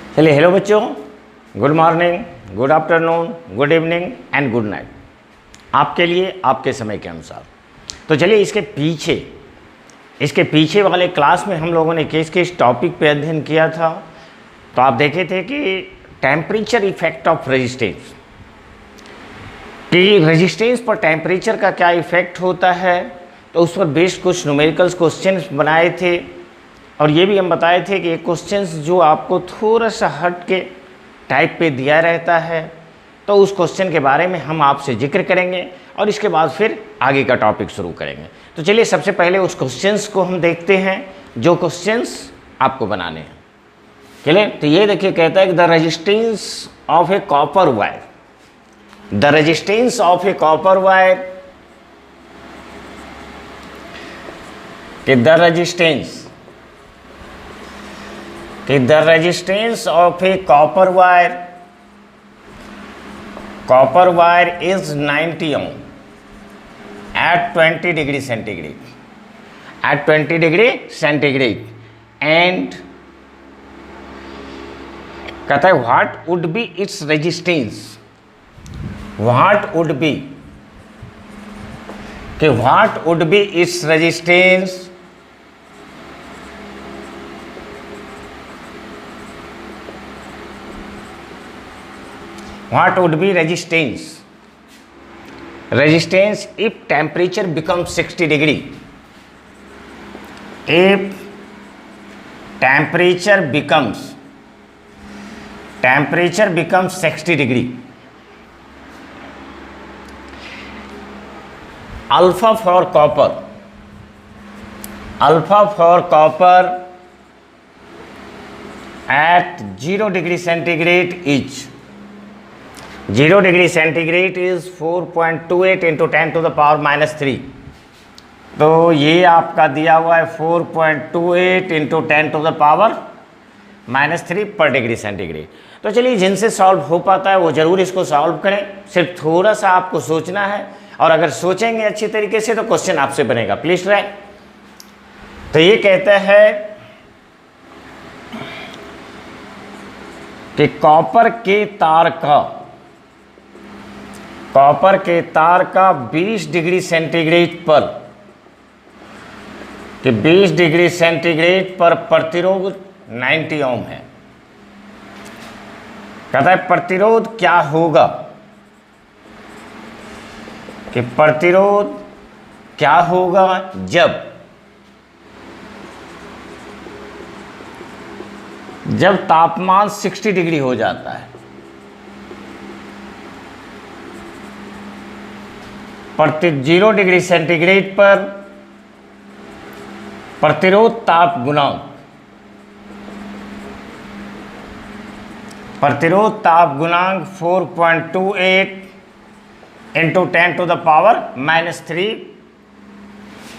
चलिए, हेलो बच्चों, good morning, good afternoon, good evening and good night. आपके लिए आपके समय के अनुसार। तो चलिए, इसके पीछे वाले क्लास में हम लोगों ने किस टॉपिक पे अध्ययन किया था। तो आप देखे थे कि टेम्परेचर इफेक्ट ऑफ रेजिस्टेंस, कि रेजिस्टेंस पर टेम्परेचर का क्या इफेक्ट होता है। तो उस पर बेस्ड कुछ न्यूमेरिकल्स क्वेश्चंस बनाए थे, और ये भी हम बताए थे कि ये क्वेश्चंस जो आपको थोड़ा सा हट के टाइप पे दिया रहता है, तो उस क्वेश्चन के बारे में हम आपसे जिक्र करेंगे और इसके बाद फिर आगे का टॉपिक शुरू करेंगे। तो चलिए, सबसे पहले उस क्वेश्चंस को हम देखते हैं जो क्वेश्चंस आपको बनाने हैं। चलिए, तो ये देखिए, कहता है कि the resistance of A copper wire, the resistance of A copper wire, कि the resistance of a copper wire is 90 ohm at 20 degree centigrade, and कहता है what would be its resistance, what would be its resistance if temperature becomes 60 degree, if temperature becomes 60 degree, alpha for copper at 0 degree centigrade is 0 degree centigrade is 4.28 into 10 to the power minus 3। तो ये आपका दिया हुआ है 4.28 into 10 to the power minus 3 पर degree centigrade. तो चलिए, जिनसे सॉल्व हो पाता है वो ज़रूर इसको सॉल्व करें। सिर्फ थोड़ा सा आपको सोचना है, और अगर सोचेंगे अच्छी तरीके से तो क्वेश्चन आपसे बनेगा। Please try. तो ये कहता है कि कॉपर के तार का 20 डिग्री सेंटीग्रेड पर, कि 20 डिग्री सेंटीग्रेड पर प्रतिरोध 90 ओम है। कहता है प्रतिरोध क्या होगा, कि प्रतिरोध क्या होगा जब तापमान 60 डिग्री हो जाता है। 0 डिग्री सेंटीग्रेड पर प्रतिरोध ताप गुणांक 4.28 into 10 to the power minus 3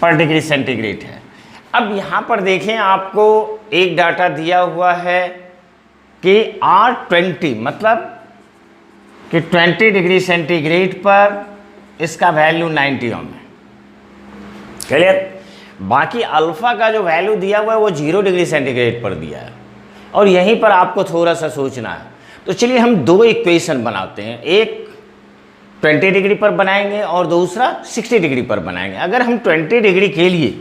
पर डिग्री सेंटीग्रेड है। अब यहाँ पर देखें, आपको एक डाटा दिया हुआ है कि R20 मतलब कि 20 डिग्री सेंटीग्रेड पर इसका वैल्यू 90 ओम है। क्लियर। बाकी अल्फा का जो वैल्यू दिया हुआ है वो 0 डिग्री सेंटीग्रेड पर दिया है, और यहीं पर आपको थोड़ा सा सोचना है। तो चलिए, हम दो इक्वेशन बनाते हैं, एक 20 डिग्री पर बनाएंगे और दूसरा 60 डिग्री पर बनाएंगे। अगर हम 20 डिग्री के लिए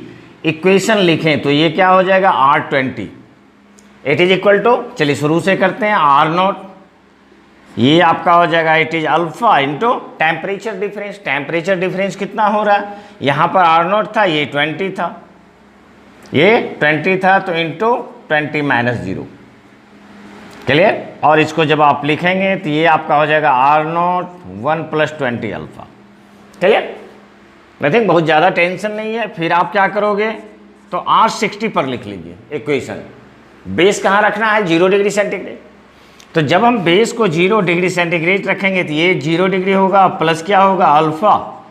इक्वेशन लिखें तो ये क्या हो जाएगा, R20 it is equal to, चलिए शुरू से करते हैं, R0, ये आपका हो जाएगा it is alpha into temperature difference. Temperature difference कितना हो रहा है, यहाँ पर R0 था, ये 20 था, तो इंटू 20 माइनस 0। क्लियर। और इसको जब आप लिखेंगे तो ये आपका हो जाएगा R0 1 + 20 अल्फा। क्लियर। नथिंग, बहुत ज़्यादा टेंशन नहीं है। फिर आप क्या करोगे, तो R60 पर लिख लीजिए इक्वेशन। बेस कहाँ रखना है, 0 डिग्री सेंटीग्रेड। तो जब हम बेस को 0 डिग्री सेंटीग्रेड रखेंगे तो ये 0 डिग्री होगा, प्लस क्या होगा, alpha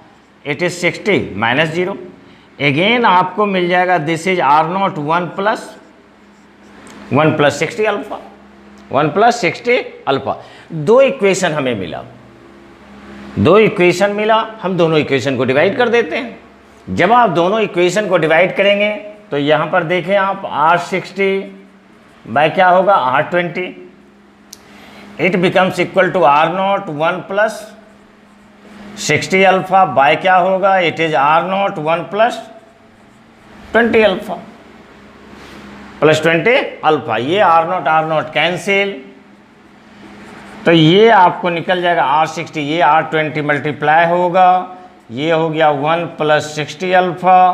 it is 60 minus 0। Again आपको मिल जाएगा this is R0 1 + 60 alpha, 1 + 60 alpha. दो इक्वेशन हमें मिला, हम दोनों इक्वेशन को डिवाइड कर देते हैं। जब आप दोनों इक्वेशन को डिवाइड करेंगे तो यहाँ पर देखें आप R60 बाय क्या होगा R20, it becomes equal to R not 1 plus 60 alpha by क्या होगा, it is R not 1 plus 20 alpha plus 20 alpha. ये आर नॉट कैंसिल, तो ये आपको निकल जाएगा R60, ये R20 मल्टीप्लाई होगा, ये हो गया 1 प्लस 60 अल्फा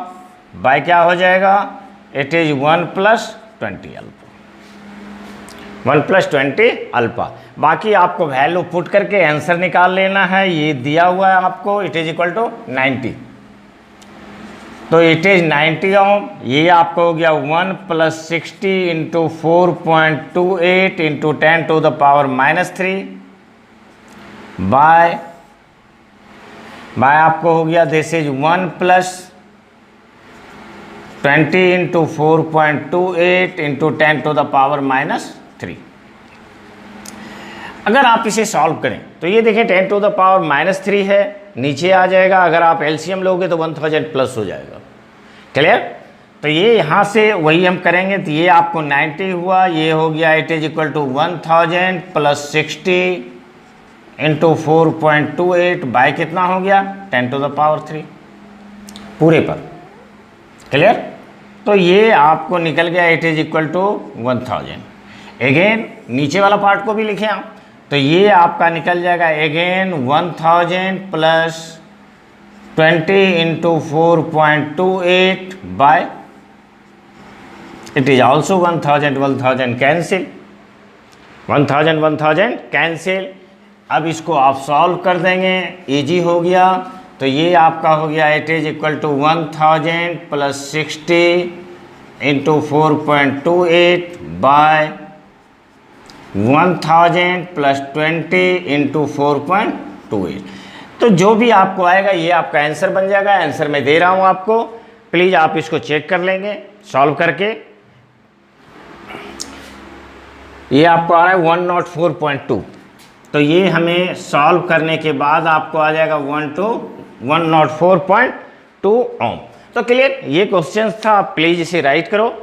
बाय क्या हो जाएगा, it is 1 plus 20 alpha, 1 plus 20 alpha. बाकी आपको वैल्यू पुट करके आंसर निकाल लेना है। ये दिया हुआ है आपको, इट इज इक्वल टू 90, तो इट इज 90 ओम। ये आपको हो गया 1 plus 60 into 4.28 into 10 to the power -3 by आपको हो गया this is 1 plus 20 into 4.28 into 10 to the power -3। अगर आप इसे सॉल्व करें तो ये देखिए 10 टू द पावर -3 है, नीचे आ जाएगा। अगर आप एलसीएम लोगे तो 1000 प्लस हो जाएगा। क्लियर? तो ये यहाँ से वही हम करेंगे, तो ये आपको 90 हुआ, ये हो गया it is equal to 1000 plus 60 into 4.28 by कितना हो गया 10 टू द पावर 3 पूरे पर। क्लियर? तो ये आपको निकल गया it is equal to 1000। Again नीचे वाला पार्ट को भी लिखें आप, तो ये आपका निकल जाएगा again 1000 plus 20 into 4.28 by it is also 1000 cancel, 1000 cancel. अब इसको आप सॉल्व कर देंगे, इजी हो गया। तो ये आपका हो गया it is equal to 1000 plus 60 into 4.28 by 1000 plus 20 into 4.28। तो जो भी आपको आएगा ये आपका आंसर बन जाएगा। आंसर मैं दे रहा हूँ आपको, प्लीज़ आप इसको चेक कर लेंगे सॉल्व करके। ये आपको आ रहा है 104.2, तो ये हमें सॉल्व करने के बाद आपको आ जाएगा 104.2 ओम। तो क्लियर, ये क्वेश्चन था, आप प्लीज़ इसे राइट करो।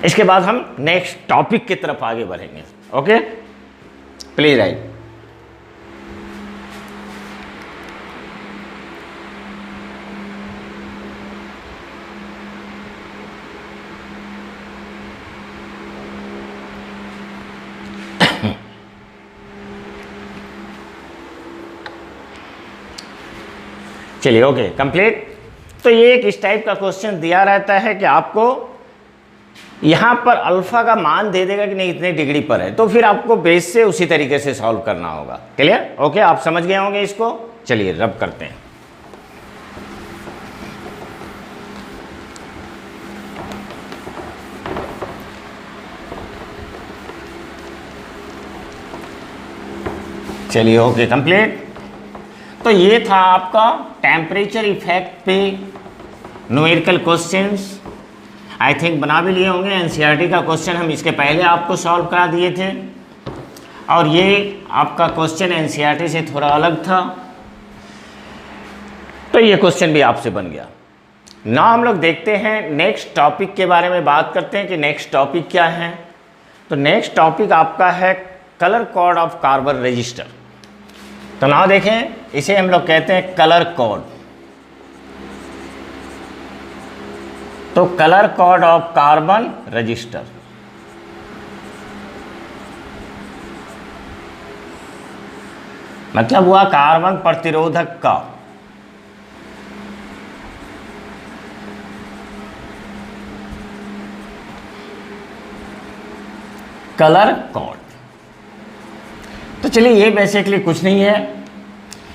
इसके बाद हम नेक्स्ट टॉपिक की तरफ आगे बढ़ेंगे। Okay, please right. चलिए ओके कंप्लीट। तो ये एक इस टाइप का क्वेश्चन दिया रहता है कि आपको यहाँ पर अल्फा का मान दे देगा कि नहीं इतने डिग्री पर है, तो फिर आपको बेस से उसी तरीके से सॉल्व करना होगा। क्लियर? ओके, आप समझ गए होंगे इसको। चलिए रब करते हैं। चलिए ओके कंप्लीट। तो ये था आपका टेम्परेचर इफेक्ट पे न्यूमेरिकल क्वेश्चंस। आई थिंक बना भी लिए होंगे। एनसीईआरटी का क्वेश्चन हम इसके पहले आपको सॉल्व करा दिए थे, और ये आपका क्वेश्चन एनसीईआरटी से थोड़ा अलग था, तो ये क्वेश्चन भी आपसे बन गया। ना हम लोग देखते हैं नेक्स्ट टॉपिक के बारे में बात करते हैं कि नेक्स्ट टॉपिक क्या है। तो नेक्स्ट टॉपिक आपका है colour code of carbon register. तो ना देखें, इसे हम लोग कहते हैं कलर कोड। तो colour code of carbon register, मतलब हुआ कार्बन प्रतिरोधक का कलर कोड। तो चलिए, ये बेसिकली कुछ नहीं है,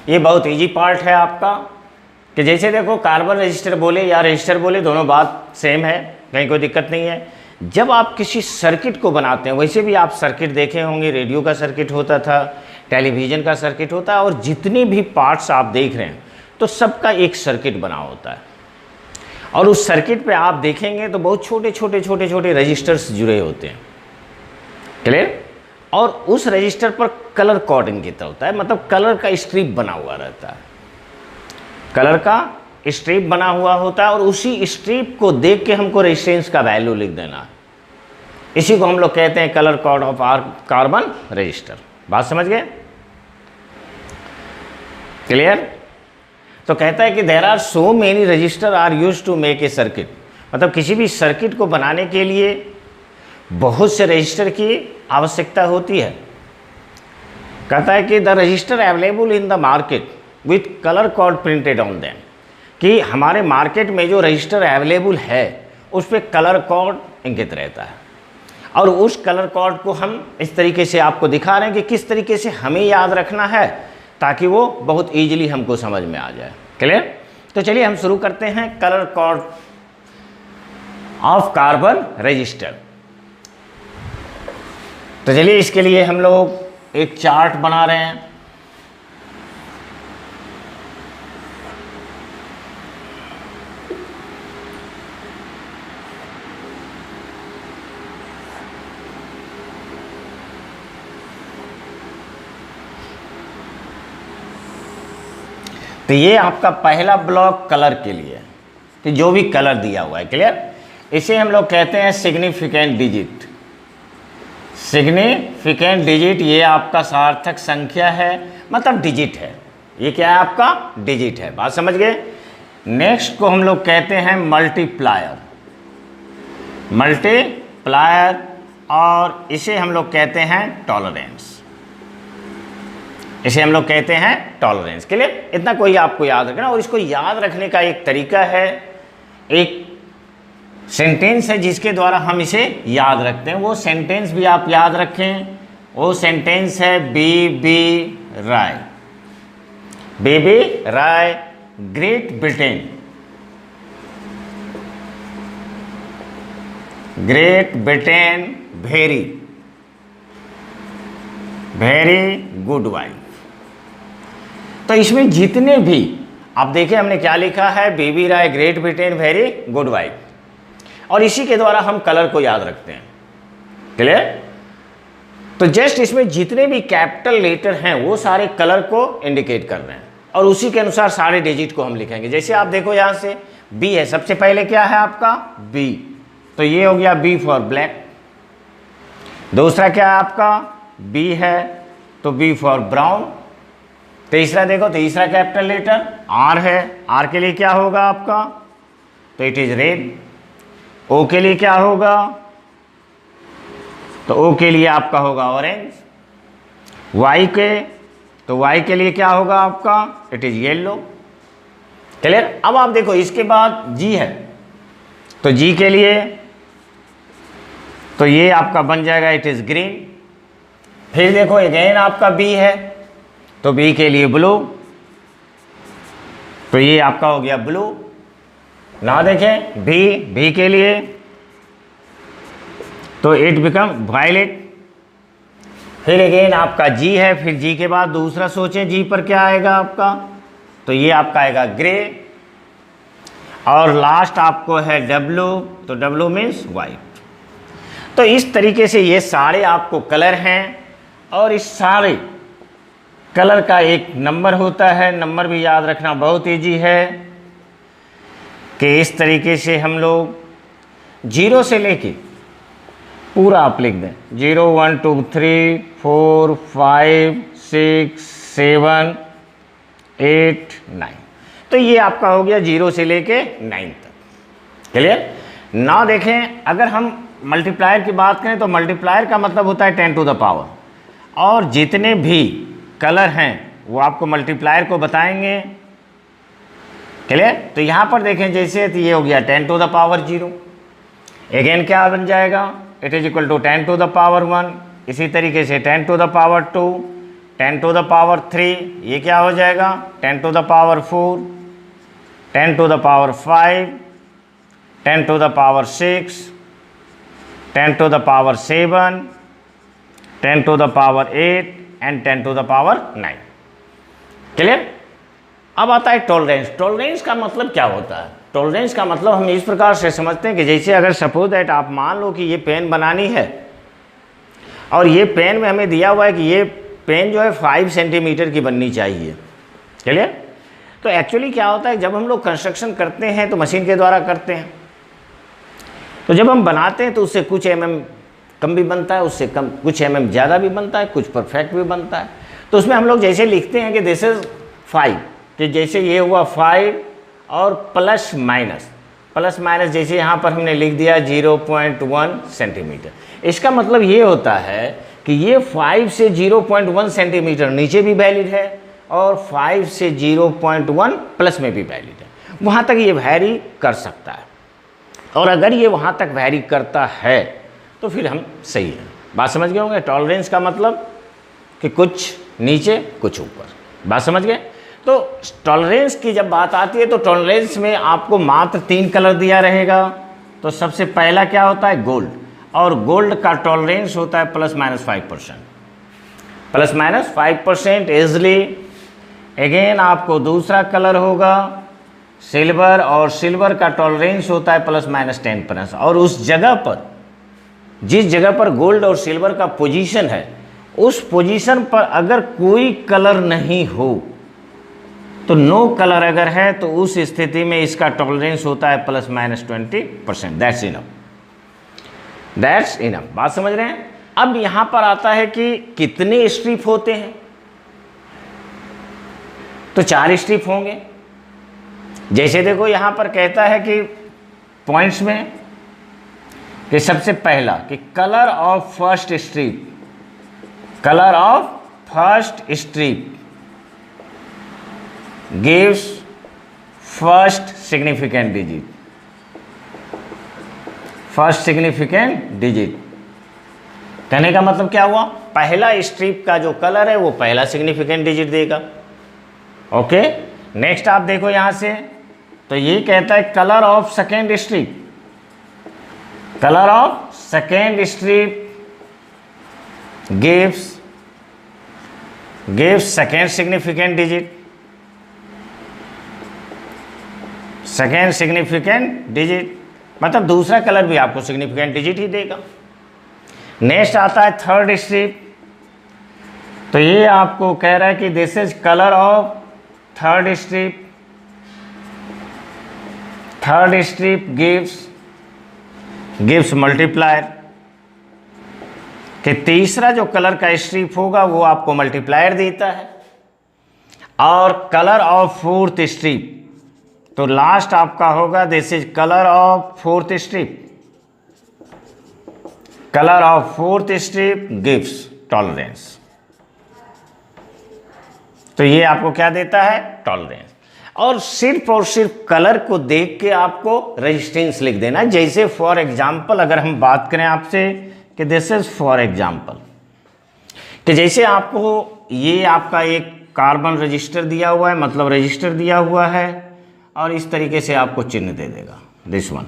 ये बहुत इजी पार्ट है आपका। कि जैसे देखो, कार्बन रजिस्टर बोले या रजिस्टर बोले, दोनों बात सेम है, कहीं कोई दिक्कत नहीं है। जब आप किसी सर्किट को बनाते हैं, वैसे भी आप सर्किट देखे होंगे, रेडियो का सर्किट होता था, टेलीविज़न का सर्किट होता है, और जितनी भी पार्ट्स आप देख रहे हैं तो सबका एक सर्किट बना होता है। और उस सर्किट पे आप देखेंगे तो बहुत छोटे छोटे छोटे छोटे रजिस्टर्स जुड़े होते हैं। क्लियर? और उस रजिस्टर पर कलर कोड इंगित होता है, मतलब कलर का स्ट्रिप बना हुआ रहता है, कलर का स्ट्रिप बना हुआ होता है, और उसी स्ट्रिप को देख के हमको रेजिस्टेंस का वैल्यू लिख देना है। इसी को हम लोग कहते हैं colour code of our carbon resistor. बात समझ गए? क्लियर? तो कहता है कि there are so many resistor are use to make a circuit, मतलब किसी भी सर्किट को बनाने के लिए बहुत से रजिस्टर की आवश्यकता होती है। कहता है कि the register available in the market with colour code printed on them, कि हमारे मार्केट में जो रजिस्टर अवेलेबल है उस पर कलर कोड इंगित रहता है, और उस कलर कोड को हम इस तरीके से आपको दिखा रहे हैं कि किस तरीके से हमें याद रखना है ताकि वो बहुत ईजिली हमको समझ में आ जाए। क्लियर? तो चलिए हम शुरू करते हैं colour code of carbon register. तो चलिए इसके लिए हम लोग एक चार्ट बना रहे हैं। तो ये आपका पहला ब्लॉक कलर के लिए, कि जो भी कलर दिया हुआ है। क्लियर? इसे हम लोग कहते हैं सिग्निफिकेंट डिजिट। सिग्निफिकेंट डिजिट ये आपका सार्थक संख्या है, मतलब डिजिट है। ये क्या है? आपका डिजिट है। बात समझ गए? नेक्स्ट को हम लोग कहते हैं मल्टीप्लायर। मल्टीप्लायर, और इसे हम लोग कहते हैं टॉलरेंस। इसे हम लोग कहते हैं टॉलरेंस। के लिए इतना कोई आपको याद रखना, और इसको याद रखने का एक तरीका है, एक सेंटेंस है जिसके द्वारा हम इसे याद रखते हैं। वो सेंटेंस भी आप याद रखें। वो सेंटेंस है BB Rai. BB Rai Great Britain, Great Britain very very good wife. तो इसमें जितने भी आप देखें, हमने क्या लिखा है? BB Rai Great Britain very good wife, और इसी के द्वारा हम कलर को याद रखते हैं। क्लियर? तो जस्ट इसमें जितने भी कैपिटल लेटर हैं वो सारे कलर को इंडिकेट कर रहे हैं, और उसी के अनुसार सारे डिजिट को हम लिखेंगे। जैसे आप देखो यहाँ से बी है, सबसे पहले क्या है आपका? बी। तो ये हो गया बी फॉर ब्लैक। दूसरा क्या है आपका? बी है, तो बी फॉर ब्राउन। तीसरा देखो, तीसरा कैपिटल लेटर आर है, आर के लिए क्या होगा आपका? तो इट इज रेड। ओ के लिए क्या होगा? तो ओ के लिए आपका होगा ऑरेंज। वाई के, तो वाई के लिए क्या होगा आपका? It is yellow. क्लियर? अब आप देखो इसके बाद जी है, तो जी के लिए तो ये आपका बन जाएगा इट इज ग्रीन। फिर देखो अगेन आपका बी है, तो बी के लिए ब्लू, तो ये आपका हो गया ब्लू। ना देखें भी के लिए तो इट बिकम वायलेट। फिर अगेन आपका जी है, फिर जी के बाद दूसरा सोचें जी पर क्या आएगा आपका? तो ये आपका आएगा ग्रे, और लास्ट आपको है डब्लू, तो डब्लू मीन्स वाइट। तो इस तरीके से ये सारे आपको कलर हैं, और इस सारे कलर का एक नंबर होता है। नंबर भी याद रखना बहुत ईजी है, कि इस तरीके से हम लोग 0 से लेके पूरा आप लिख दें 0 1 2 3 4 5 6 7 8 9। तो ये आपका हो गया 0 से लेके 9 तक। क्लियर? ना देखें, अगर हम मल्टीप्लायर की बात करें तो मल्टीप्लायर का मतलब होता है 10 टू द पावर, और जितने भी कलर हैं वो आपको मल्टीप्लायर को बताएंगे। क्लियर? तो यहाँ पर देखें जैसे, तो ये हो गया 10 टू द पावर 0। अगेन क्या बन जाएगा? It is equal to 10 to the power 1। इसी तरीके से 10 to the power 2, 10 to the power 3, ये क्या हो जाएगा? 10 to the power 4, 10 to the power 5, 10 to the power 6, 10 to the power 7, 10 to the power 8 and 10 to the power 9। Clear? अब आता है टॉलरेंस। टॉलरेंस का मतलब क्या होता है? टॉलरेंस का मतलब हम इस प्रकार से समझते हैं कि जैसे अगर सपोज दैट आप मान लो कि ये पेन बनानी है, और ये पेन में हमें दिया हुआ है कि ये पेन जो है 5 सेंटीमीटर की बननी चाहिए। क्लियर? तो एक्चुअली क्या होता है, जब हम लोग कंस्ट्रक्शन करते हैं तो मशीन के द्वारा करते हैं, तो जब हम बनाते हैं तो उससे कुछ mm कम भी बनता है, उससे कम कुछ mm ज़्यादा भी बनता है, कुछ परफेक्ट भी बनता है। तो उसमें हम लोग जैसे लिखते हैं कि दिस इज़ 5, कि जैसे ये हुआ 5 और प्लस माइनस जैसे यहाँ पर हमने लिख दिया 0.1 सेंटीमीटर। इसका मतलब ये होता है कि ये 5 से 0.1 सेंटीमीटर नीचे भी वैलिड है और 5 से 0.1 प्लस में भी वैलिड है, वहाँ तक ये वैरी कर सकता है। और अगर ये वहाँ तक वैरी करता है तो फिर हम सही है। बात समझ गए होंगे? टॉलरेंस का मतलब कि कुछ नीचे कुछ ऊपर, बात समझ गए? तो टॉलरेंस की जब बात आती है तो टॉलरेंस में आपको मात्र 3 कलर दिया रहेगा। तो सबसे पहला क्या होता है? गोल्ड, और गोल्ड का टॉलरेंस होता है ±5%, ±5% इजली। अगेन आपको दूसरा कलर होगा सिल्वर, और सिल्वर का टॉलरेंस होता है ±10%। और उस जगह पर, जिस जगह पर गोल्ड और सिल्वर का पोजीशन है, उस पोजीशन पर अगर कोई कलर नहीं हो, तो नो कलर अगर है, तो उस स्थिति में इसका टॉलरेंस होता है ±20%। That's enough. बात समझ रहे हैं? अब यहां पर आता है कि कितने स्ट्रिप होते हैं, तो 4 स्ट्रिप होंगे। जैसे देखो यहां पर कहता है कि पॉइंट्स में कि सबसे पहला कि colour of first strip gives first significant digit। कहने का मतलब क्या हुआ? पहला स्ट्रिप का जो कलर है वो पहला सिग्निफिकेंट डिजिट देगा। ओके, नेक्स्ट आप देखो यहां से, तो ये कहता है colour of second strip gives second significant digit, मतलब दूसरा कलर भी आपको सिग्निफिकेंट डिजिट ही देगा। नेक्स्ट आता है थर्ड स्ट्रिप, तो ये आपको कह रहा है कि this is colour of third strip gives multiplier, कि तीसरा जो कलर का स्ट्रिप होगा वो आपको मल्टीप्लायर देता है। और कलर ऑफ फोर्थ स्ट्रिप, तो लास्ट आपका होगा this is colour of fourth strip gives tolerance. तो ये आपको क्या देता है? टॉलरेंस। और सिर्फ कलर को देख के आपको रेजिस्टेंस लिख देना। जैसे फॉर एग्जांपल अगर हम बात करें आपसे कि दिस इज फॉर एग्जांपल, कि जैसे आपको ये आपका एक कार्बन रजिस्टर दिया हुआ है, मतलब रजिस्टर दिया हुआ है, और इस तरीके से आपको चिन्ह दे देगा दिस वन।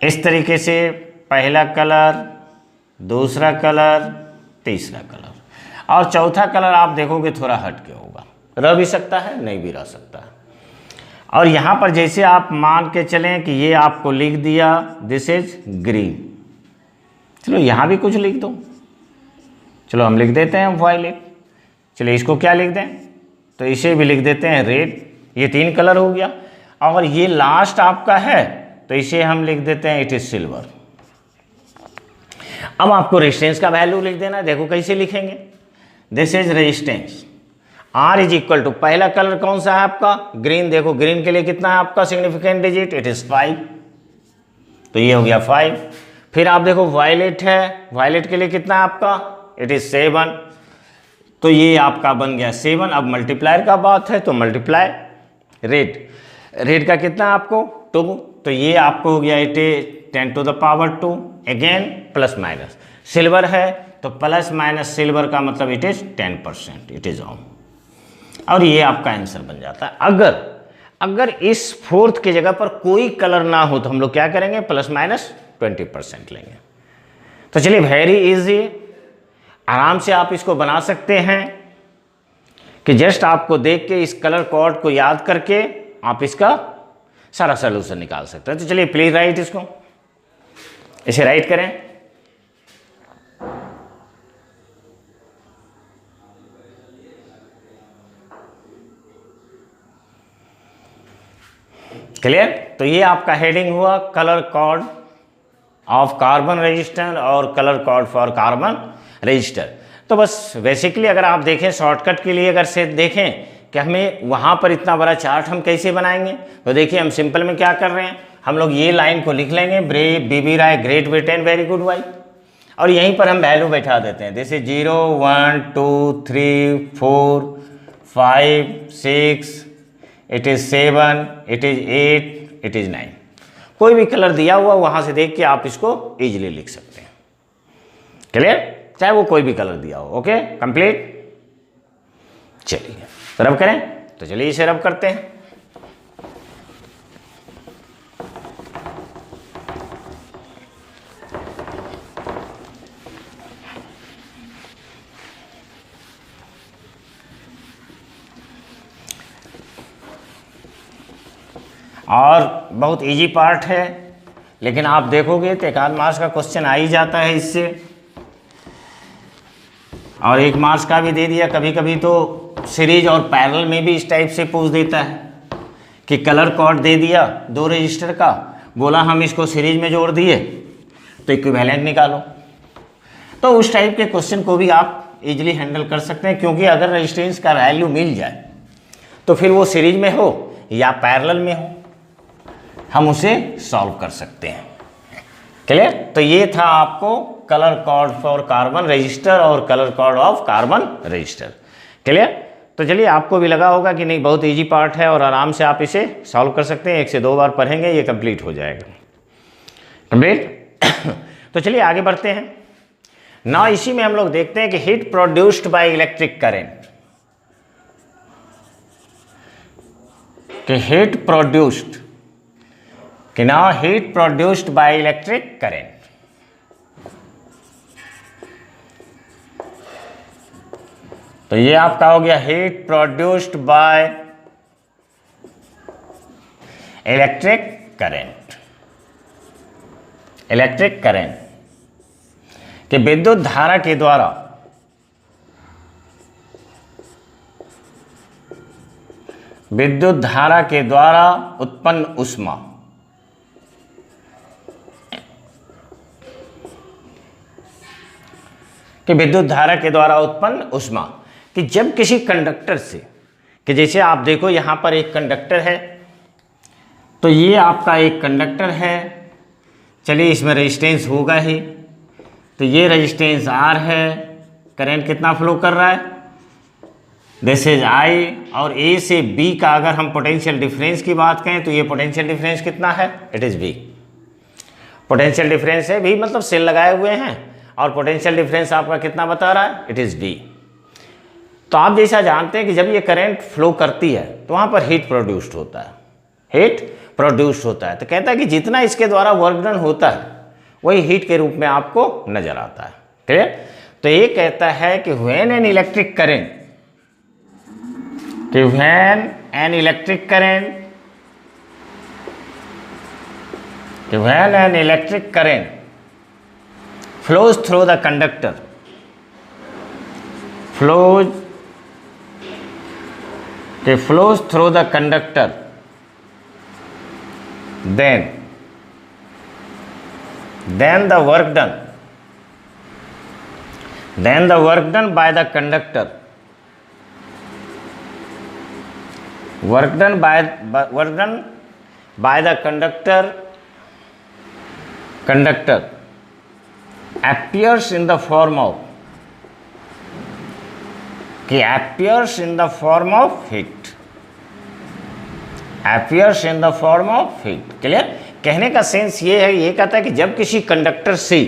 इस तरीके से पहला कलर, दूसरा कलर, तीसरा कलर, और चौथा कलर आप देखोगे थोड़ा हट के होगा, रह भी सकता है नहीं भी रह सकता है। और यहाँ पर जैसे आप मान के चलें कि ये आपको लिख दिया दिस इज ग्रीन, चलो यहाँ भी कुछ लिख दो, चलो हम लिख देते हैं वायलेट। चलिए इसको क्या लिख दें? तो इसे भी लिख देते हैं रेड। ये 3 कलर हो गया। और ये लास्ट आपका है तो इसे हम लिख देते हैं इट इज सिल्वर। अब आपको रेजिस्टेंस का वैल्यू लिख देना है। देखो कैसे लिखेंगे? This is resistance R is equal to, पहला कलर कौन सा है आपका? ग्रीन। देखो ग्रीन के लिए कितना है आपका सिग्निफिकेंट डिजिट? इट इज 5, तो ये हो गया 5। फिर आप देखो वायलेट है, वायलेट के लिए कितना है आपका? इट इज 7, तो ये आपका बन गया 7। अब मल्टीप्लायर का बात है तो मल्टीप्लाई रेड का कितना है आपको? 2, तो ये आपको हो गया it is 10 to the power 2। Again plus minus, silver है तो प्लस माइनस सिल्वर का मतलब it is 10%, it is on. और ये आपका आंसर बन जाता है। अगर इस फोर्थ की जगह पर कोई कलर ना हो तो हम लोग क्या करेंगे? +20% लेंगे। तो चलिए वेरी इजी, आराम से आप इसको बना सकते हैं कि जस्ट आपको देख के इस कलर कोड को याद करके आप इसका सारा सलूशन निकाल सकते हैं। तो चलिए प्लीज राइट इसको, इसे राइट करें। क्लियर? तो ये आपका हेडिंग हुआ colour code of carbon register और colour code for carbon register. तो बस बेसिकली अगर आप देखें शॉर्टकट के लिए, अगर से देखें कि हमें वहाँ पर इतना बड़ा चार्ट हम कैसे बनाएंगे, तो देखिए हम सिंपल में क्या कर रहे हैं, हम लोग ये लाइन को लिख लेंगे, brave BB Rai Great Britain very good wife, और यहीं पर हम वैल्यू बैठा देते हैं, जैसे 0 1 2 3 4 5 6 it is 7 it is 8 it is 9। कोई भी कलर दिया हुआ वहाँ से देख के आप इसको ईजिली लिख सकते हैं। क्लियर, चाहे वो कोई भी कलर दिया हो। Okay, complete. चलिए रब करें, तो चलिए इसे रब करते हैं। और बहुत इजी पार्ट है, लेकिन आप देखोगे तो 1 मार्क्स का क्वेश्चन आ ही जाता है इससे, और 1 मार्क्स का भी दे दिया। कभी कभी तो सीरीज और पैरेलल में भी इस टाइप से पूछ देता है कि कलर कोड दे दिया 2 रजिस्टर का, बोला हम इसको सीरीज में जोड़ दिए तो इक्विवेलेंट निकालो। तो उस टाइप के क्वेश्चन को भी आप इजीली हैंडल कर सकते हैं, क्योंकि अगर रेजिस्टेंस का वैल्यू मिल जाए तो फिर वो सीरीज में हो या पैरेलल में हो, हम उसे सॉल्व कर सकते हैं। क्लियर। तो ये था आपको colour code for carbon register और colour code of carbon register. Clear. तो चलिए आपको भी लगा होगा कि नहीं बहुत इजी पार्ट है और आराम से आप इसे सॉल्व कर सकते हैं। 1 से 2 बार पढ़ेंगे ये कंप्लीट हो जाएगा। कंप्लीट। तो चलिए आगे बढ़ते हैं ना। इसी में हम लोग देखते हैं कि heat produced by electric current, कि हीट प्रोड्यूस्ड, कि ना heat produced by electric current. तो ये आपका हो गया heat produced by electric current. Electric current कि विद्युत धारा के द्वारा उत्पन्न ऊष्मा, कि विद्युत धारा के द्वारा उत्पन्न ऊष्मा, कि जब किसी कंडक्टर से, कि जैसे आप देखो यहाँ पर एक कंडक्टर है, तो ये आपका एक कंडक्टर है, चलिए इसमें रेजिस्टेंस होगा ही, तो ये रेजिस्टेंस R है, करंट कितना फ्लो कर रहा है, दिस इज I, और A से B का अगर हम पोटेंशियल डिफरेंस की बात करें तो ये पोटेंशियल डिफरेंस कितना है, it is V। Potential difference है V, मतलब सेल लगाए हुए हैं और पोटेंशियल डिफरेंस आपका कितना बता रहा है, इट इज़ V। तो आप जैसा जानते हैं कि जब ये करंट फ्लो करती है तो वहाँ पर हीट प्रोड्यूस्ड होता है, हीट प्रोड्यूस्ड होता है। तो कहता है कि जितना इसके द्वारा वर्क डन होता है वही हीट के रूप में आपको नजर आता है। क्लियर। तो ये कहता है कि व्हेन एन इलेक्ट्रिक करंट, कि व्हेन एन इलेक्ट्रिक करंट, कि when an electric current flows through the conductor, flows through the conductor, then the work done by the conductor, work done by the conductor appears in the form of, कि appears in the form of heat, appears in the form of heat। Clear. कहने का sense ये है, ये कहता है कि जब किसी कंडक्टर से,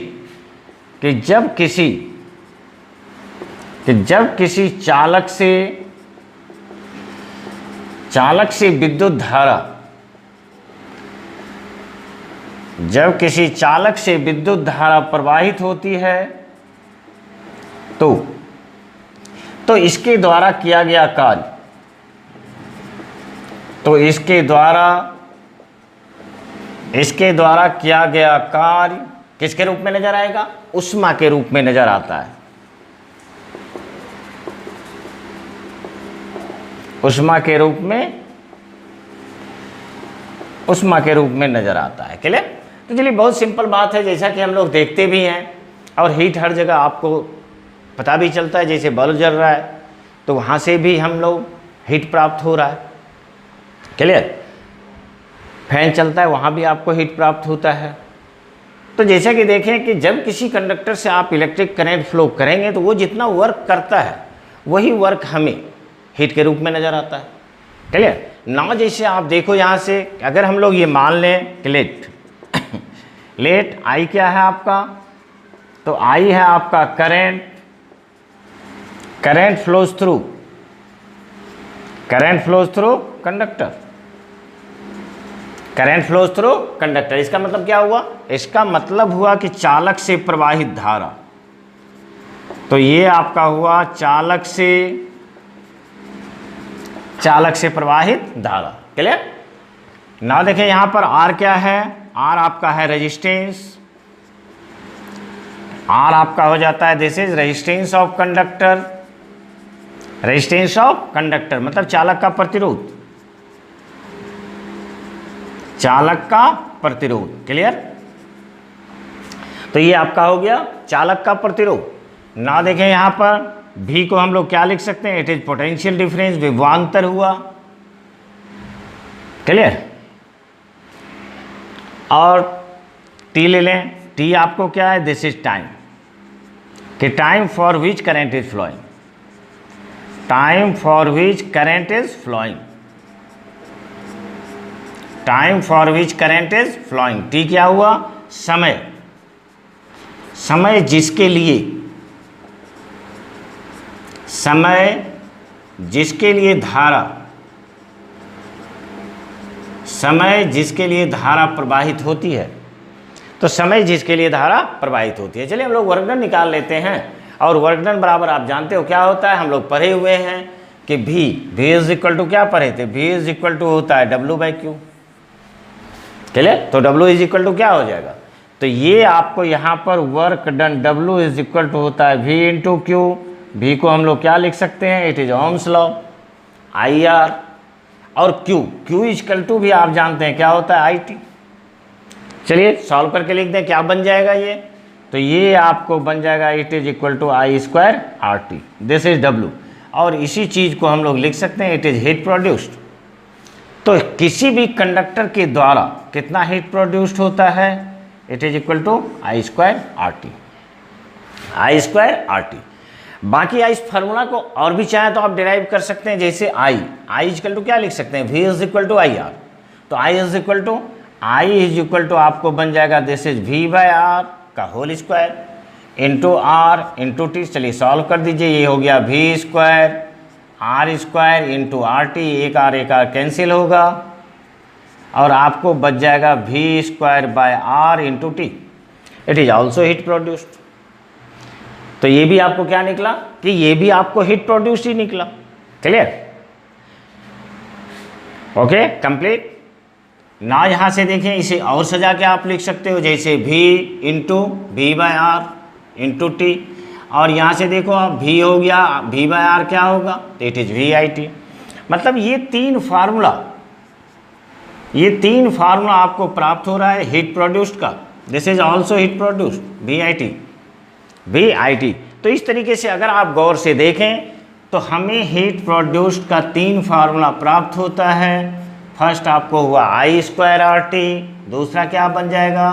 कि जब किसी चालक से विद्युत धारा, जब किसी चालक से विद्युत धारा प्रवाहित होती है तो इसके द्वारा किया गया कार्य, तो इसके द्वारा किया गया कार्य किसके रूप में नजर आएगा, ऊष्मा के रूप में नजर आता है, ऊष्मा के रूप में नजर आता है। क्लियर। तो तो चलिए बहुत सिंपल बात है, जैसा कि हम लोग देखते भी हैं और हीट हर जगह आपको पता भी चलता है। जैसे बल्ब जल रहा है तो वहाँ से भी हम लोग हीट प्राप्त हो रहा है, क्लियर। फैन चलता है वहाँ भी आपको हीट प्राप्त होता है। तो जैसा कि देखें कि जब किसी कंडक्टर से आप इलेक्ट्रिक करंट फ्लो करेंगे तो वो जितना वर्क करता है वही वर्क हमें हीट के रूप में नज़र आता है, क्लियर ना। जैसे आप देखो यहाँ से अगर हम लोग ये मान लें कि लेट आई क्या है आपका, तो आई है आपका current flows through conductor, current flows through conductor. इसका मतलब क्या हुआ, इसका मतलब हुआ कि चालक से प्रवाहित धारा। तो ये आपका हुआ चालक से प्रवाहित धारा, क्लियर ना। देखें यहां पर आर क्या है, आर आपका है रेजिस्टेंस, आर आपका हो जाता है this is resistance of conductor, resistance of conductor मतलब चालक का प्रतिरोध, क्लियर। तो ये आपका हो गया चालक का प्रतिरोध ना। देखें यहां पर V को हम लोग क्या लिख सकते हैं, इट इज पोटेंशियल डिफरेंस, विभवांतर हुआ, क्लियर। और T ले लें, T आपको क्या है, दिस इज टाइम, कि time for which current is flowing, time for which current is flowing, time for which current is flowing. T क्या हुआ, समय, समय जिसके लिए धारा प्रवाहित होती है। तो समय जिसके लिए धारा प्रवाहित होती है। चलिए हम लोग वर्क डन निकाल लेते हैं। और वर्क डन बराबर आप जानते हो क्या होता है, हम लोग पढ़े हुए हैं कि V इज इक्वल टू क्या पढ़े थे, V इज इक्वल टू होता है W/Q, क्लियर। तो W इज इक्वल टू क्या हो जाएगा, तो ये आपको यहाँ पर work done W is equal to होता है V इंटू Q। V को हम लोग क्या लिख सकते हैं, it is Ohm's law, IR। और Q इक्वल टू भी आप जानते हैं क्या होता है, IT। चलिए सॉल्व करके लिख दें, क्या बन जाएगा ये, तो ये आपको बन जाएगा it is equal to I² RT, this is W। और इसी चीज़ को हम लोग लिख सकते हैं, इट इज हीट प्रोड्यूस्ड। तो किसी भी कंडक्टर के द्वारा कितना हीट प्रोड्यूस्ड होता है, it is equal to I² RT। बाकी इस फार्मूला को और भी चाहे तो आप डिराइव कर सकते हैं, जैसे I इक्वल टू क्या लिख सकते हैं, V is equal to IR। तो I इज इक्वल टू आपको बन जाएगा दिस इज V/R का whole square into R into T। चलिए सॉल्व कर दीजिए, ये हो गया V² R² इंटू RT, एक R कैंसिल होगा और आपको बच जाएगा V²/R into T। It is also heat produced. तो ये भी आपको क्या निकला कि ये भी आपको हीट प्रोड्यूस्ड ही निकला, क्लियर, ओके कंप्लीट ना। यहां से देखें इसे और सजा के आप लिख सकते हो, जैसे V into V/R into T। और यहाँ से देखो आप V हो गया, V/R क्या होगा, तो इट इज VIT। मतलब ये तीन फार्मूला आपको प्राप्त हो रहा है हीट प्रोड्यूस्ड का, this is also heat produced, VIT। तो इस तरीके से अगर आप गौर से देखें तो हमें हीट प्रोड्यूस्ड का तीन फार्मूला प्राप्त होता है। फर्स्ट आपको हुआ I² RT, दूसरा क्या बन जाएगा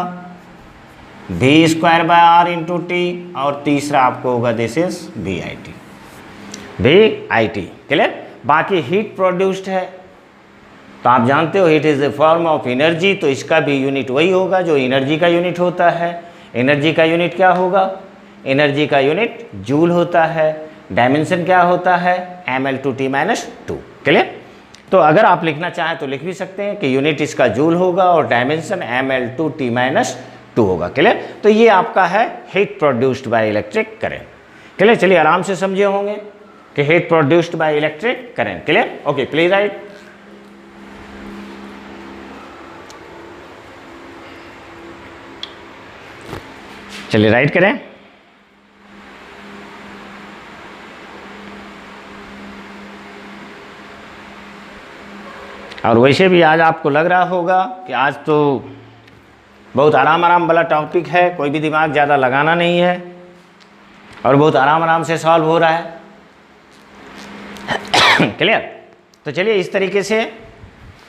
V²/R इंटू T, और तीसरा आपको होगा दिस इज VIT, क्लियर। बाकी हीट प्रोड्यूस्ड है तो आप जानते हो heat is a form of energy, तो इसका भी यूनिट वही होगा जो एनर्जी का यूनिट होता है। एनर्जी का यूनिट क्या होगा, एनर्जी का यूनिट जूल होता है। डायमेंशन क्या होता है, mL/T-2, क्लियर। तो अगर आप लिखना चाहें तो लिख भी सकते हैं कि यूनिट इसका जूल होगा और डायमेंशन mL/T-2 होगा, क्लियर। तो ये आपका है heat produced by electric current, clear. चलिए आराम से समझे होंगे कि heat produced by electric current, clear, okay please right. चलिए राइट करें। और वैसे भी आज आपको लग रहा होगा कि आज तो बहुत आराम वाला टॉपिक है, कोई भी दिमाग ज़्यादा लगाना नहीं है और बहुत आराम से सॉल्व हो रहा है। क्लियर? तो चलिए इस तरीके से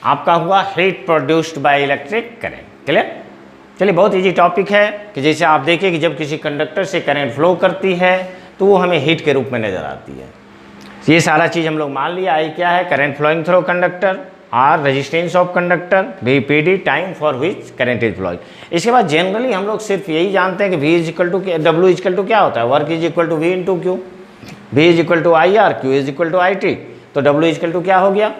आपका हुआ heat produced by electric current. Clear? चलिए बहुत इजी टॉपिक है कि जैसे आप देखिए कि जब किसी कंडक्टर से करंट फ्लो करती है तो वो हमें हीट के रूप में नज़र आती है। ये सारा चीज़ हम लोग मान लिया। आई क्या है? Current flowing through conductor. R resistance of conductor. V P D time for which current is flowing. इसके बाद जनरली हम लोग सिर्फ यही जानते हैं कि V is equal to W is equal to क्या होता है? Work is equal to V into Q. V is equal to I R, Q is equal to I T. तो W इज इक्वल टू क्या हो गया?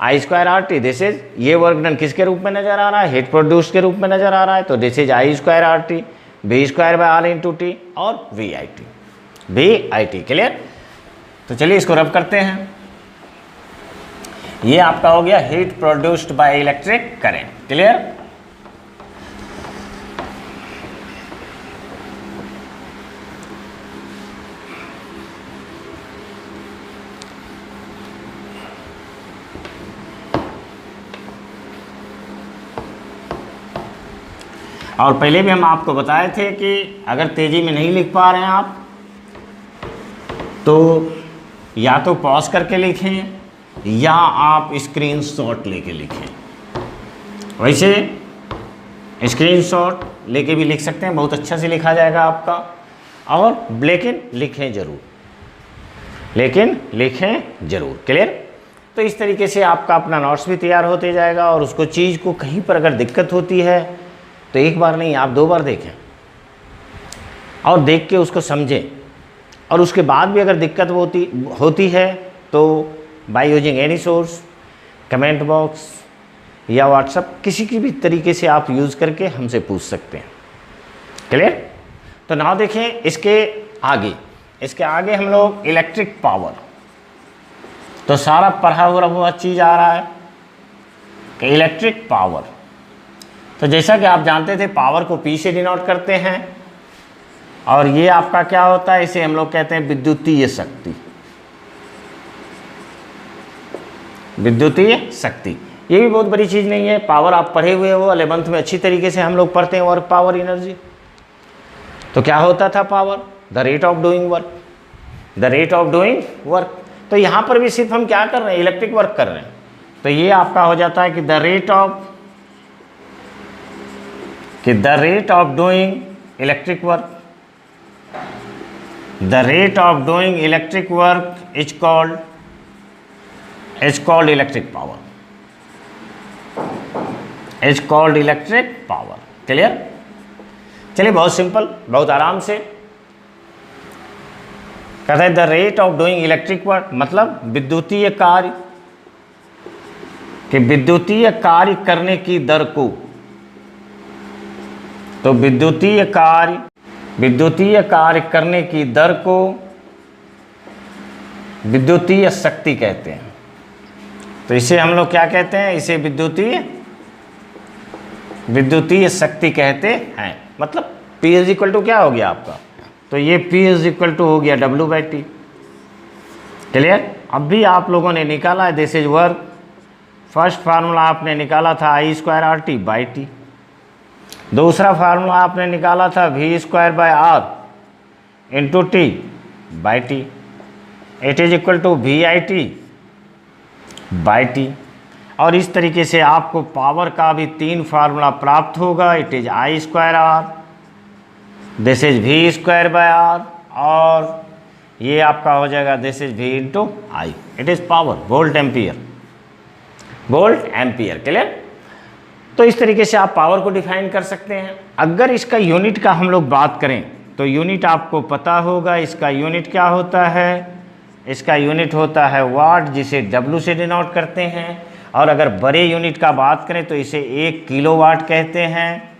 I square R T. This is, ये work done किसके रूप में नजर आ रहा है? हीट प्रोड्यूस के रूप में नजर आ रहा है। तो this is I square R T, V square by R into T और V I T, V I T. Clear? तो चलिए इसको रब करते हैं। ये आपका हो गया heat produced by electric current. Clear? और पहले भी हम आपको बताए थे कि अगर तेजी में नहीं लिख पा रहे हैं आप तो या तो पॉज करके लिखें या आप स्क्रीनशॉट लेके लिखें। वैसे स्क्रीनशॉट लेके भी लिख सकते हैं, बहुत अच्छा से लिखा जाएगा आपका। और लेकिन लिखें ज़रूर, लेकिन लिखें ज़रूर। क्लियर? तो इस तरीके से आपका अपना नोट्स भी तैयार होते जाएगा और उसको चीज़ को कहीं पर अगर दिक्कत होती है तो एक बार नहीं आप 2 बार देखें और देख के उसको समझें। और उसके बाद भी अगर दिक्कत होती है तो by using any source, comment box या व्हाट्सएप, किसी की भी तरीके से आप यूज़ करके हमसे पूछ सकते हैं। क्लियर? तो नाउ देखें इसके आगे हम लोग इलेक्ट्रिक पावर। तो सारा पढ़ा हुआ चीज़ आ रहा है कि इलेक्ट्रिक पावर। तो जैसा कि आप जानते थे पावर को P से डिनोट करते हैं और ये आपका क्या होता है? इसे हम लोग कहते हैं विद्युतीय शक्ति। विद्युतीय शक्ति ये भी बहुत बड़ी चीज़ नहीं है। पावर आप पढ़े हुए हो 11th में, अच्छी तरीके से हम लोग पढ़ते हैं वर्क पावर एनर्जी। तो क्या होता था power? The rate of doing work, the rate of doing work. तो यहाँ पर भी सिर्फ हम क्या कर रहे हैं? इलेक्ट्रिक वर्क कर रहे हैं। तो ये आपका हो जाता है कि the rate of doing electric work, the rate of doing electric work is called electric power, is called electric power. Clear? चलिए बहुत सिंपल, बहुत आराम से कहते हैं the rate of doing electric work, मतलब विद्युतीय कार्य कि विद्युतीय कार्य करने की दर को। तो विद्युतीय कार्य करने की दर को विद्युतीय शक्ति कहते हैं। तो इसे हम लोग क्या कहते हैं? इसे विद्युतीय शक्ति कहते हैं। मतलब P इज इक्वल टू क्या हो गया आपका? तो ये P इज इक्वल टू हो गया W बाई टी। क्लियर? अब भी आप लोगों ने निकाला है this is work. First formula आपने निकाला था I square R T by T. दूसरा फार्मूला आपने निकाला था V square by R into T by T. It is equal to V I T by T. और इस तरीके से आपको पावर का भी 3 फार्मूला प्राप्त होगा। It is I square R, this is V square by R, और ये आपका हो जाएगा this is V into I. It is power, volt ampere, volt ampere. Clear? तो इस तरीके से आप पावर को डिफाइन कर सकते हैं। अगर इसका यूनिट का हम लोग बात करें तो यूनिट आपको पता होगा। इसका यूनिट क्या होता है? इसका यूनिट होता है वाट, जिसे W से डिनोट करते हैं। और अगर बड़े यूनिट का बात करें तो इसे 1 किलोवाट कहते हैं।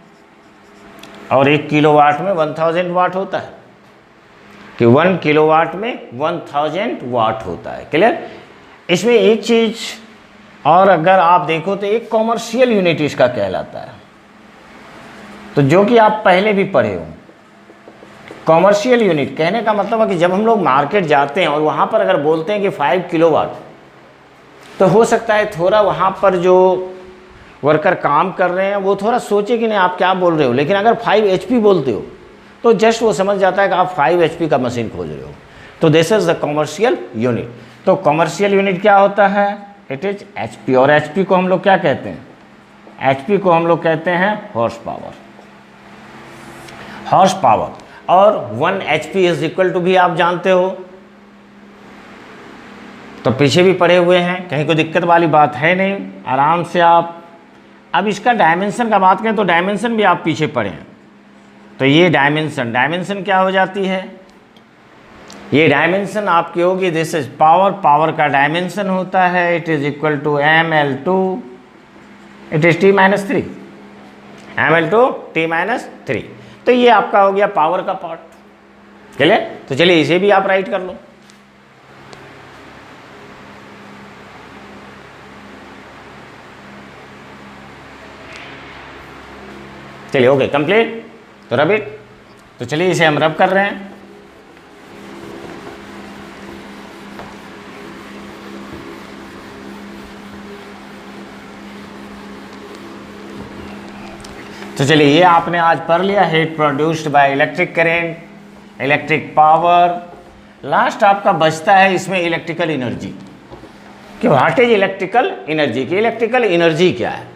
और 1 किलोवाट में 1000 वाट होता है कि 1 किलोवाट में 1000 वाट होता है। क्लियर? इसमें एक चीज़ और अगर आप देखो तो एक कॉमर्शियल यूनिट इसका कहलाता है, तो जो कि आप पहले भी पढ़े हो। कॉमर्शियल यूनिट कहने का मतलब है कि जब हम लोग मार्केट जाते हैं और वहाँ पर अगर बोलते हैं कि 5 किलोवाट, तो हो सकता है थोड़ा वहाँ पर जो वर्कर काम कर रहे हैं वो थोड़ा सोचे कि नहीं आप क्या बोल रहे हो, लेकिन अगर 5 HP बोलते हो तो जस्ट वो समझ जाता है कि आप 5 HP का मशीन खोज रहे हो। तो this is the commercial unit. तो कॉमर्शियल यूनिट क्या होता है? इट इज HP, और HP को हम लोग क्या कहते हैं? HP को हम लोग कहते हैं हॉर्स पावर। हॉर्स पावर और 1 HP इज इक्वल टू भी आप जानते हो, तो पीछे भी पढ़े हुए हैं, कहीं कोई दिक्कत वाली बात है नहीं, आराम से आप। अब इसका डायमेंशन का बात करें तो डायमेंशन भी आप पीछे पढ़े हैं। तो ये डायमेंशन क्या हो जाती है? ये डायमेंशन आपकी होगी दिस इज पावर, पावर का डायमेंशन होता है it is equal to ml2 it is t-3, ml2 t-3। तो ये आपका हो गया पावर का पार्ट, क्लियर? तो चलिए इसे भी आप राइट कर लो। चलिए ओके कंप्लीट। तो रब इट, तो चलिए इसे हम रब कर रहे हैं। तो चलिए ये आपने आज पढ़ लिया, heat produced by electric current, electric power. Last आपका बचता है इसमें इलेक्ट्रिकल एनर्जी, कि व्हाट इज इलेक्ट्रिकल एनर्जी, की इलेक्ट्रिकल एनर्जी क्या है।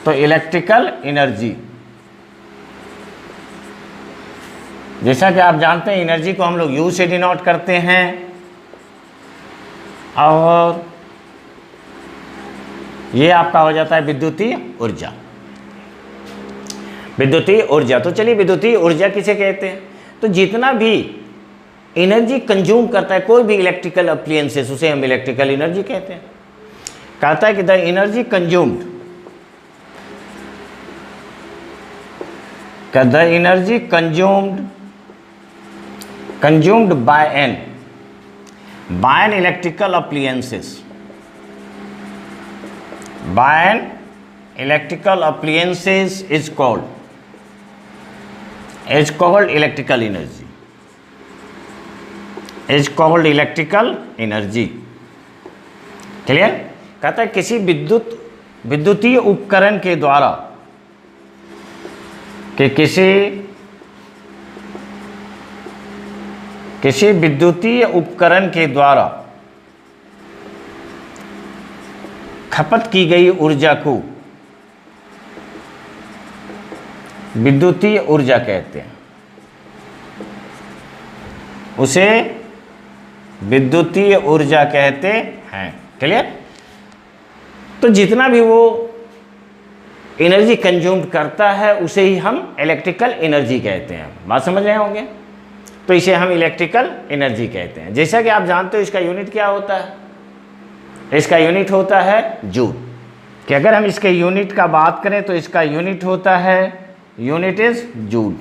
तो इलेक्ट्रिकल एनर्जी, जैसा कि आप जानते हैं एनर्जी को हम लोग यू से डिनोट करते हैं, और ये आपका हो जाता है विद्युतीय ऊर्जा। विद्युतीय ऊर्जा, तो चलिए विद्युतीय ऊर्जा किसे कहते हैं? तो जितना भी एनर्जी कंज्यूम करता है कोई भी इलेक्ट्रिकल अप्लायंसेस, उसे हम इलेक्ट्रिकल एनर्जी कहते हैं। कहता है कि the energy consumed, the energy consumed by an electrical appliances, by an electrical appliances is called electrical energy, is called electrical energy। Clear? कहता है किसी विद्युतीय उपकरण के द्वारा, कि किसी विद्युतीय उपकरण के द्वारा खपत की गई ऊर्जा को विद्युतीय ऊर्जा कहते हैं, उसे विद्युतीय ऊर्जा कहते हैं। क्लियर? तो जितना भी वो एनर्जी कंज्यूम करता है उसे ही हम इलेक्ट्रिकल एनर्जी कहते हैं। बात समझ रहे होंगे? तो इसे हम इलेक्ट्रिकल एनर्जी कहते हैं। जैसा कि आप जानते हो इसका यूनिट क्या होता है? इसका यूनिट होता है जूल। कि अगर हम इसके यूनिट का बात करें तो इसका यूनिट होता है, यूनिट इज जूल।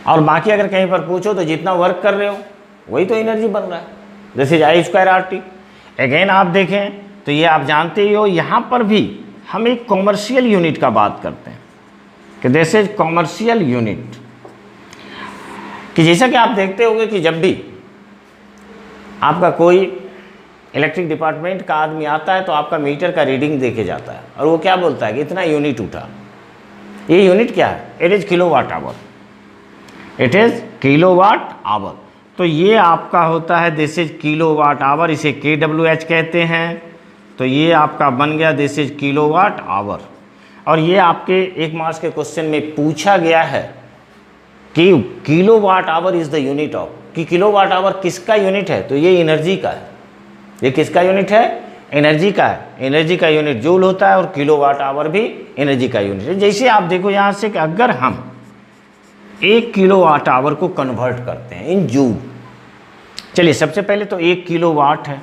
और बाकी अगर कहीं पर पूछो तो जितना वर्क कर रहे हो वही तो एनर्जी बन रहा है, दिस इज I²RT। अगेन आप देखें तो ये आप जानते ही हो, यहाँ पर भी हम एक कॉमर्शियल यूनिट का बात करते हैं कि दिस इज कॉमर्शियल यूनिट। कि जैसा कि आप देखते होंगे कि जब भी आपका कोई इलेक्ट्रिक डिपार्टमेंट का आदमी आता है तो आपका मीटर का रीडिंग देखे जाता है और वो क्या बोलता है कि इतना यूनिट उठा। ये यूनिट क्या है? It is kilowatt hour, it is kilowatt hour. तो ये आपका होता है दिस इज किलोवाट आवर, इसे kWh कहते हैं। तो ये आपका बन गया दिस इज किलोवाट आवर। और ये आपके 1 मार्क्स के क्वेश्चन में पूछा गया है कि kilowatt hour is the unit of, कि किलोवाट आवर किसका यूनिट है? तो ये एनर्जी का है। ये किसका यूनिट है? एनर्जी का है। एनर्जी का यूनिट जूल होता है और किलोवाट आवर भी एनर्जी का यूनिट है। जैसे आप देखो यहाँ से कि अगर हम 1 किलोवाट आवर को कन्वर्ट करते हैं इन जूल, चलिए सबसे पहले तो 1 किलोवाट है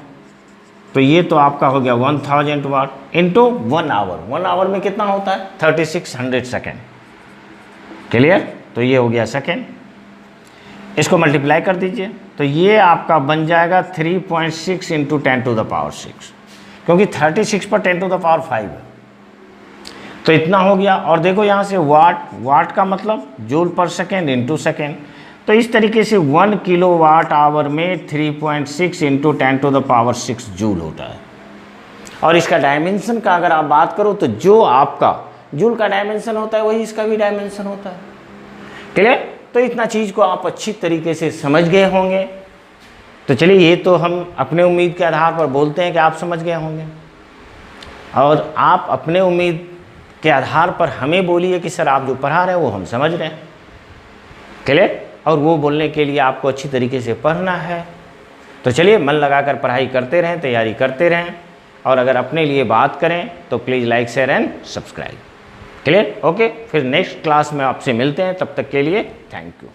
तो ये तो आपका हो गया 1000 वाट इंटू 1 आवर। 1 आवर में कितना होता है? 3600 सेकेंड। क्लियर? तो ये हो गया सेकेंड। इसको मल्टीप्लाई कर दीजिए तो ये आपका बन जाएगा 3.6 इंटू 10⁶, क्योंकि 36 पर 10⁵ है तो इतना हो गया। और देखो यहाँ से वाट, वाट का मतलब जूल पर सेकेंड इंटू सेकेंड, तो इस तरीके से 1 किलोवाट आवर में 3.6 इंटू 10⁶ जूल होता है। और इसका डायमेंशन का अगर आप बात करो तो जो आपका जूल का डायमेंशन होता है वही इसका भी डायमेंशन होता है। क्लियर? तो इतना चीज़ को आप अच्छी तरीके से समझ गए होंगे। तो चलिए, ये तो हम अपने उम्मीद के आधार पर बोलते हैं कि आप समझ गए होंगे, और आप अपने उम्मीद के आधार पर हमें बोलिए कि सर आप जो पढ़ा रहे हैं वो हम समझ रहे हैं। क्लियर? और वो बोलने के लिए आपको अच्छी तरीके से पढ़ना है। तो चलिए, मन लगाकर पढ़ाई करते रहें, तैयारी करते रहें, और अगर अपने लिए बात करें तो please like, share and subscribe. Clear? Okay, फिर नेक्स्ट क्लास में आपसे मिलते हैं। तब तक के लिए थैंक यू।